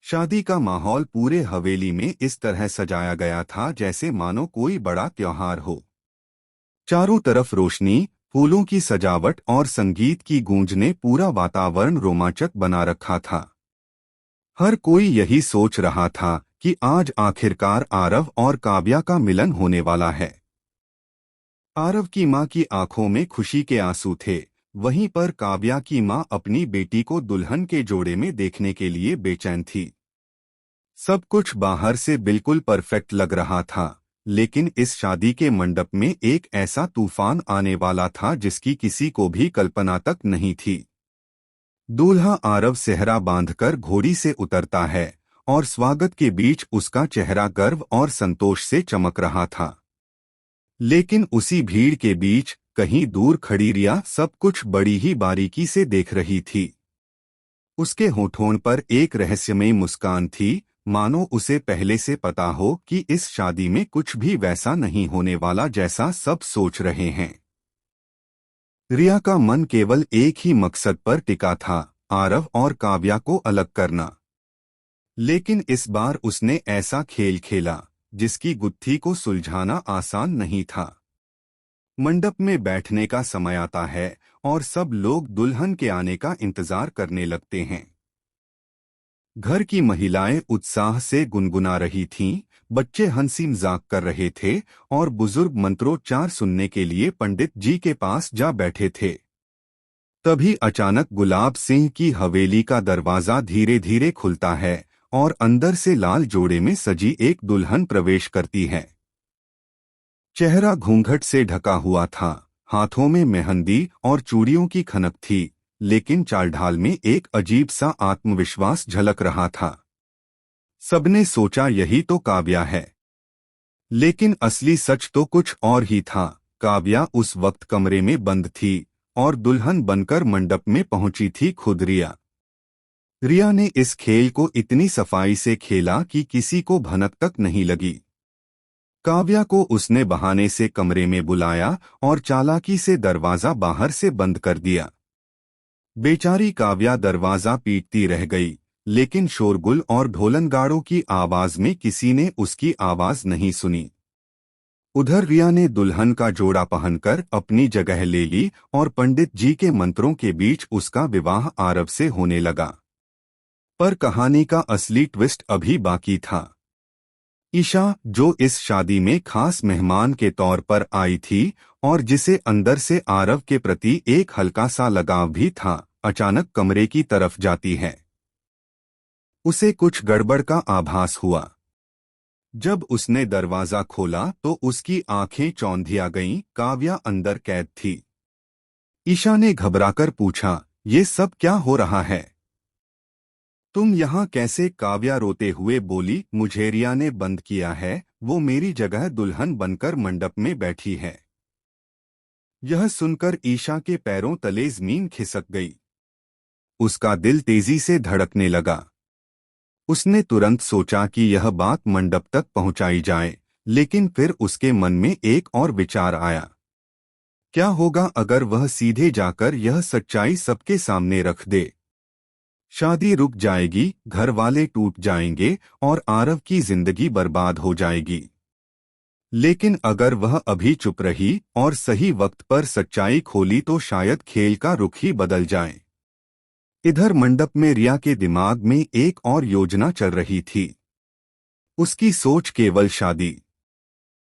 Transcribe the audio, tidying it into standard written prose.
शादी का माहौल पूरे हवेली में इस तरह सजाया गया था जैसे मानो कोई बड़ा त्योहार हो। चारों तरफ रोशनी, फूलों की सजावट और संगीत की गूंज ने पूरा वातावरण रोमांचक बना रखा था। हर कोई यही सोच रहा था कि आज आखिरकार आरव और काव्या का मिलन होने वाला है। आरव की मां की आंखों में खुशी के आंसू थे, वहीं पर काव्या की मां अपनी बेटी को दुल्हन के जोड़े में देखने के लिए बेचैन थी। सब कुछ बाहर से बिल्कुल परफेक्ट लग रहा था, लेकिन इस शादी के मंडप में एक ऐसा तूफान आने वाला था जिसकी किसी को भी कल्पना तक नहीं थी। दूल्हा आरव सेहरा बांधकर घोड़ी से उतरता है और स्वागत के बीच उसका चेहरा गर्व और संतोष से चमक रहा था। लेकिन उसी भीड़ के बीच कहीं दूर खड़ी रिया सब कुछ बड़ी ही बारीकी से देख रही थी। उसके होठों पर एक रहस्यमयी मुस्कान थी, मानो उसे पहले से पता हो कि इस शादी में कुछ भी वैसा नहीं होने वाला जैसा सब सोच रहे हैं। रिया का मन केवल एक ही मकसद पर टिका था, आरव और काव्या को अलग करना। लेकिन इस बार उसने ऐसा खेल खेला जिसकी गुत्थी को सुलझाना आसान नहीं था। मंडप में बैठने का समय आता है और सब लोग दुल्हन के आने का इंतजार करने लगते हैं। घर की महिलाएं उत्साह से गुनगुना रही थीं, बच्चे हंसी मजाक कर रहे थे और बुजुर्ग मंत्रोच्चार सुनने के लिए पंडित जी के पास जा बैठे थे। तभी अचानक गुलाब सिंह की हवेली का दरवाजा धीरे धीरे खुलता है और अंदर से लाल जोड़े में सजी एक दुल्हन प्रवेश करती है। चेहरा घूंघट से ढका हुआ था, हाथों में मेहंदी और चूड़ियों की खनक थी, लेकिन चालढाल में एक अजीब सा आत्मविश्वास झलक रहा था। सबने सोचा यही तो काव्या है। लेकिन असली सच तो कुछ और ही था। काव्या उस वक्त कमरे में बंद थी और दुल्हन बनकर मंडप में पहुंची थी खुद रिया। रिया ने इस खेल को इतनी सफाई से खेला कि किसी को भनक तक नहीं लगी। काव्या को उसने बहाने से कमरे में बुलाया और चालाकी से दरवाजा बाहर से बंद कर दिया। बेचारी काव्या दरवाजा पीटती रह गई, लेकिन शोरगुल और ढोलनगाड़ों की आवाज में किसी ने उसकी आवाज नहीं सुनी। उधर रिया ने दुल्हन का जोड़ा पहनकर अपनी जगह ले ली और पंडित जी के मंत्रों के बीच उसका विवाह आरव से होने लगा। पर कहानी का असली ट्विस्ट अभी बाकी था। ईशा, जो इस शादी में खास मेहमान के तौर पर आई थी और जिसे अंदर से आरव के प्रति एक हल्का सा लगाव भी था, अचानक कमरे की तरफ जाती है। उसे कुछ गड़बड़ का आभास हुआ। जब उसने दरवाजा खोला तो उसकी आंखें चौंधिया गईं। काव्या अंदर कैद थी। ईशा ने घबराकर पूछा, ये सब क्या हो रहा है? तुम यहाँ कैसे? काव्या रोते हुए बोली, मुझे रिया ने बंद किया है, वो मेरी जगह दुल्हन बनकर मंडप में बैठी है। यह सुनकर ईशा के पैरों तले जमीन खिसक गई। उसका दिल तेजी से धड़कने लगा। उसने तुरंत सोचा कि यह बात मंडप तक पहुंचाई जाए, लेकिन फिर उसके मन में एक और विचार आया। क्या होगा अगर वह सीधे जाकर यह सच्चाई सबके सामने रख दे? शादी रुक जाएगी, घर वाले टूट जाएंगे और आरव की जिंदगी बर्बाद हो जाएगी। लेकिन अगर वह अभी चुप रही और सही वक्त पर सच्चाई खोली तो शायद खेल का रुख ही बदल जाए। इधर मंडप में रिया के दिमाग में एक और योजना चल रही थी। उसकी सोच केवल शादी